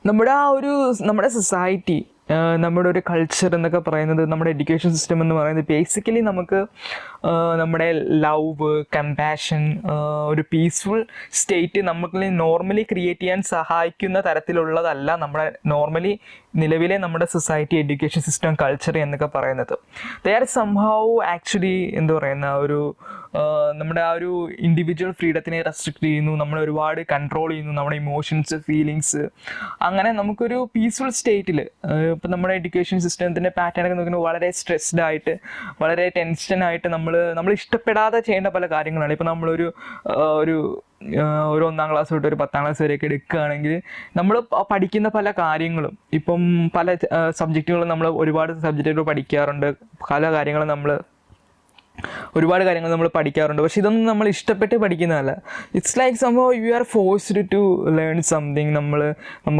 നമ്മുടെ സൊസൈറ്റി, നമ്മുടെ ഒരു കൾച്ചർ എന്നൊക്കെ പറയുന്നത്, നമ്മുടെ എഡ്യൂക്കേഷൻ സിസ്റ്റം എന്ന് പറയുന്നത് ബേസിക്കലി നമുക്ക് നമ്മുടെ ലവ്, കമ്പാഷൻ, ഒരു പീസ്ഫുൾ സ്റ്റേറ്റ് നമുക്ക് നോർമലി ക്രിയേറ്റ് ചെയ്യാൻ സഹായിക്കുന്ന തരത്തിലുള്ളതല്ല നമ്മുടെ നിലവിലെ സൊസൈറ്റി, എഡ്യൂക്കേഷൻ സിസ്റ്റം, കൾച്ചർ എന്നൊക്കെ പറയുന്നത്. ദേ ആർ സംഹൗ ആക്ച്വലി എന്താ പറയുന്ന നമ്മുടെ ആ ഒരു ഇൻഡിവിജ്വൽ ഫ്രീഡത്തിനെ റെസ്ട്രിക്റ്റ് ചെയ്യുന്നു, നമ്മളെ ഒരുപാട് കൺട്രോൾ ചെയ്യുന്നു, നമ്മുടെ ഇമോഷൻസ്, ഫീലിങ്സ്. അങ്ങനെ നമുക്കൊരു പീസ്ഫുൾ സ്റ്റേറ്റിൽ ഇപ്പം നമ്മുടെ എഡ്യൂക്കേഷൻ സിസ്റ്റത്തിൻ്റെ പാറ്റേൺ ഒക്കെ നോക്കുന്നത് വളരെ സ്ട്രെസ്ഡ് ആയിട്ട്, വളരെ ടെൻഷനായിട്ട് നമ്മൾ ഇഷ്ടപ്പെടാതെ ചെയ്യേണ്ട പല കാര്യങ്ങളാണ്. ഇപ്പം നമ്മളൊരു ഒരു 1-ാം ക്ലാസ് തൊട്ട് ഒരു 10-ാം ക്ലാസ് വരെയൊക്കെ എടുക്കുകയാണെങ്കിൽ നമ്മൾ പഠിക്കുന്ന പല കാര്യങ്ങളും, ഇപ്പം പല സബ്ജക്റ്റുകളും നമ്മൾ ഒരുപാട് സബ്ജക്റ്റുകൾ പഠിക്കാറുണ്ട്, ഒരുപാട് കാര്യങ്ങൾ നമ്മൾ പഠിക്കാറുണ്ട്. പക്ഷെ ഇതൊന്നും നമ്മൾ ഇഷ്ടപ്പെട്ട് പഠിക്കുന്നതല്ല. ഇറ്റ്സ് ലൈക്ക് സംഭവം you are forced to learn something. നമുക്ക്